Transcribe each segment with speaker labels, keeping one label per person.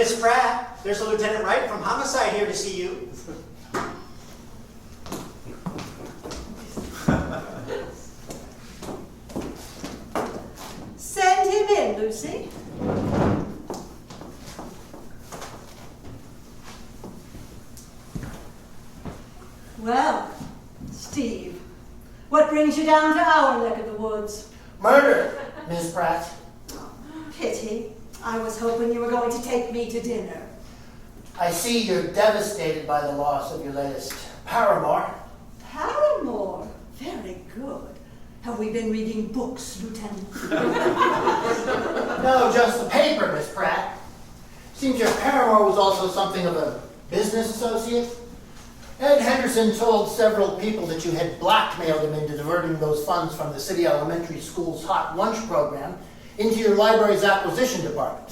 Speaker 1: Miss Pratt, there's a Lieutenant Wright from Homicide here to see you.
Speaker 2: Send him in, Lucy. Well, Steve, what brings you down to our neck of the woods?
Speaker 3: Murder, Miss Pratt.
Speaker 2: Pity. I was hoping you were going to take me to dinner.
Speaker 3: I see you're devastated by the loss of your latest paramour.
Speaker 2: Paramore? Very good. Have we been reading books, Lieutenant?
Speaker 3: No, just the paper, Miss Pratt. Seems your paramour was also something of a business associate. Ed Henderson told several people that you had blackmailed him into diverting those funds from the city elementary school's hot lunch program into your library's acquisition department.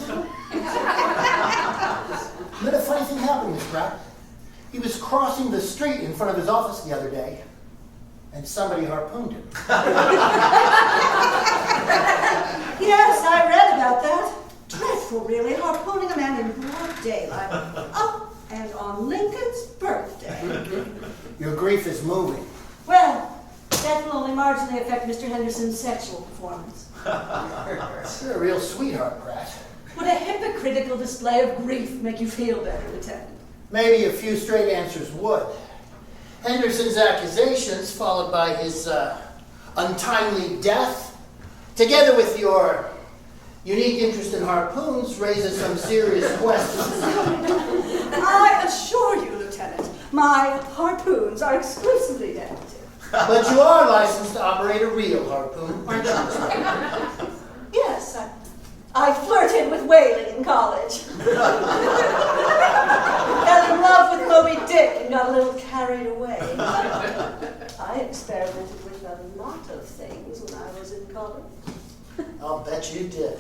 Speaker 3: But a funny thing happened, Miss Pratt. He was crossing the street in front of his office the other day, and somebody harpooned him.
Speaker 2: Yes, I read about that. Dreadful, really, harpooning a man in broad daylight. Oh, and on Lincoln's birthday.
Speaker 3: Your grief is moving.
Speaker 2: Well, that will only marginally affect Mr. Henderson's sexual performance.
Speaker 3: You're a real sweetheart, Pratt.
Speaker 2: Would a hypocritical display of grief make you feel better, Lieutenant?
Speaker 3: Maybe a few straight answers would. Henderson's accusations, followed by his untimely death, together with your unique interest in harpoons, raises some serious questions.
Speaker 2: I assure you, Lieutenant, my harpoons are exclusively decorative.
Speaker 3: But you are licensed to operate a real harpoon, aren't you?
Speaker 2: Yes, I flirted with whaling in college. Fell in love with Moby Dick and got a little carried away. I experimented with a lot of things when I was in college.
Speaker 3: I'll bet you did.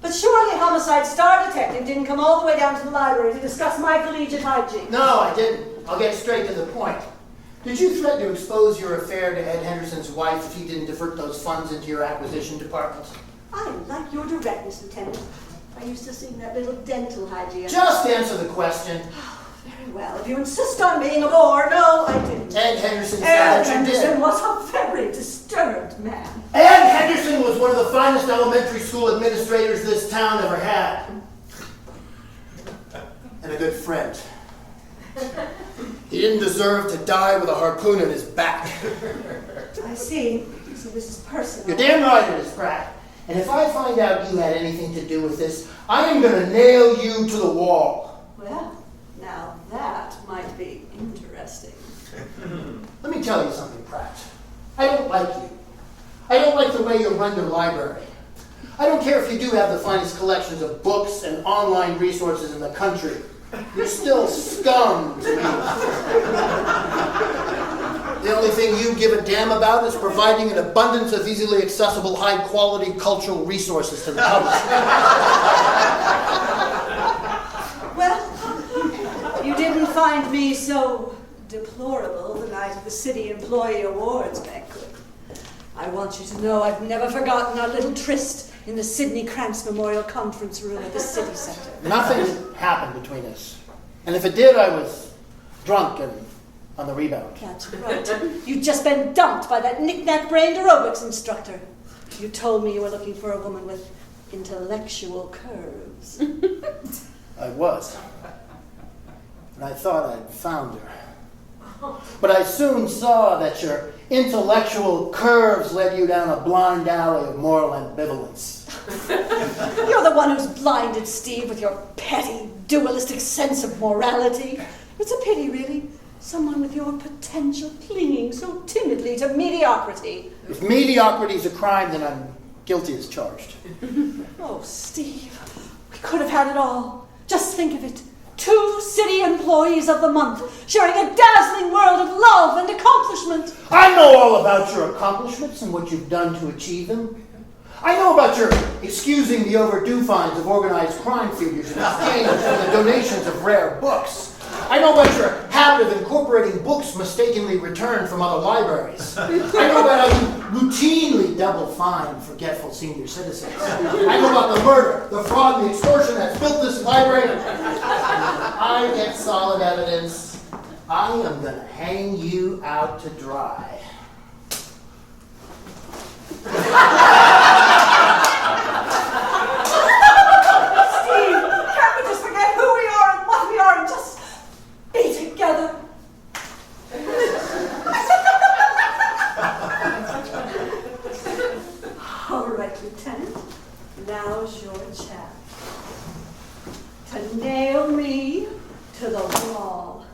Speaker 2: But surely Homicide Star Detective didn't come all the way down to the library to discuss my collegiate hygiene.
Speaker 3: No, I didn't. I'll get straight to the point. Did you threaten to expose your affair to Ed Henderson's wife if he didn't divert those funds into your acquisition department?
Speaker 2: I like your directness, Lieutenant. I used to sing that little dental hygiene.
Speaker 3: Just answer the question.
Speaker 2: Very well. If you insist on being a bore, no, I didn't.
Speaker 3: Ed Henderson said
Speaker 2: Ed
Speaker 3: that you
Speaker 2: Henderson
Speaker 3: did.
Speaker 2: was a very disturbed man.
Speaker 3: Ed Henderson was one of the finest elementary school administrators this town ever had. And a good friend. He didn't deserve to die with a harpoon in his back.
Speaker 2: I see. So this is personal.
Speaker 3: You're damn right it is, Pratt. And if I find out you had anything to do with this, I am going to nail you to the wall.
Speaker 2: Well, now that might be interesting.
Speaker 3: Let me tell you something, Pratt. I don't like you. I don't like the way you run your library. I don't care if you do have the finest collections of books and online resources in the country. You're still scum to me. The only thing you give a damn about is providing an abundance of easily accessible, high-quality cultural resources to the public.
Speaker 2: Well, you didn't find me so deplorable the night of the City Employee Awards banquet. I want you to know I've never forgotten our little tryst in the Sidney Krantz Memorial Conference Room at the City Center.
Speaker 3: Nothing happened between us. And if it did, I was drunk and on the rebound.
Speaker 2: That's right. You'd just been dumped by that knick-knack-brained aerobics instructor. You told me you were looking for a woman with intellectual curves.
Speaker 3: I was. And I thought I'd found her. But I soon saw that your intellectual curves led you down a blind alley of moral ambivalence.
Speaker 2: You're the one who's blinded Steve with your petty, dualistic sense of morality. It's a pity, really. Someone with your potential clinging so timidly to mediocrity.
Speaker 3: If mediocrity is a crime, then I'm guilty as charged.
Speaker 2: Oh, Steve, we could have had it all. Just think of it. 2 city employees of the month, sharing a dazzling world of love and accomplishment.
Speaker 3: I know all about your accomplishments and what you've done to achieve them. I know about your excusing the overdue fines of organized crime figures in exchange for the donations of rare books. I know about your habit of incorporating books mistakenly returned from other libraries. I know about how you routinely double fine forgetful senior citizens. I know about the murder, the fraud, and the extortion that's built this library. I get solid evidence. I am going to hang you out to dry.
Speaker 2: Lieutenant, now's your chance to nail me to the wall.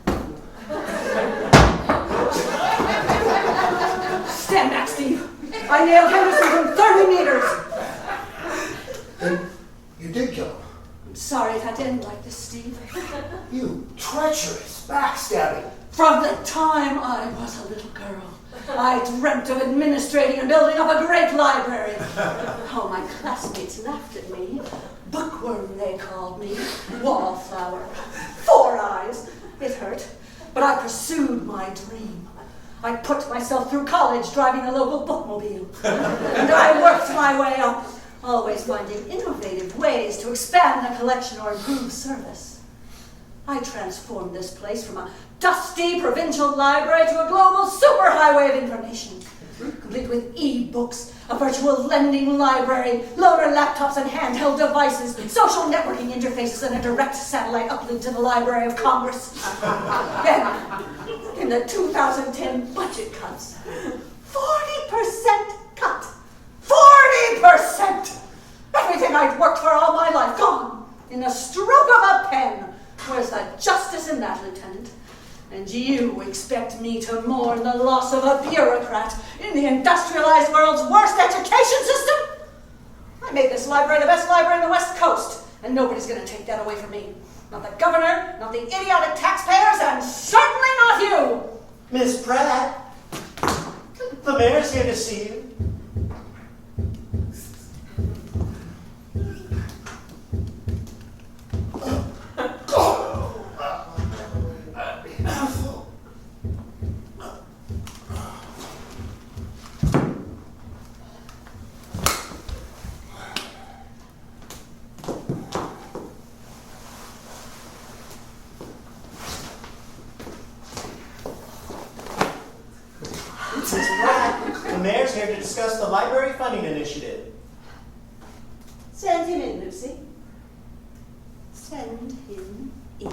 Speaker 2: Stand back, Steve. I nailed Henderson from 30 meters.
Speaker 3: Then you did kill him.
Speaker 2: I'm sorry if I didn't like this, Steve.
Speaker 3: You treacherous, backstabbing.
Speaker 2: From the time I was a little girl, I dreamt of administrating and building up a great library. Oh, my classmates laughed at me. Bookworm, they called me. Wallflower. 4 eyes. It hurt, but I pursued my dream. I put myself through college driving a local bookmobile. And I worked my way up, always finding innovative ways to expand the collection or improve service. I transformed this place from a dusty provincial library to a global superhighway of information, complete with e-books, a virtual lending library, loaner laptops and handheld devices, social networking interfaces, and a direct satellite uplink to the Library of Congress. Then, in the 2010 budget cuts, 40% cut. 40%! Everything I'd worked for all my life, gone in a stroke of a pen. Where's the justice in that, Lieutenant? And you expect me to mourn the loss of a bureaucrat in the industrialized world's worst education system? I made this library the best library in the West Coast, and nobody's going to take that away from me. Not the governor, not the idiotic taxpayers, and certainly not you!
Speaker 1: Miss Pratt, the mayor's here to see you. Miss Pratt, the mayor's here to discuss the library funding initiative.
Speaker 2: Send him in, Lucy. Send him in.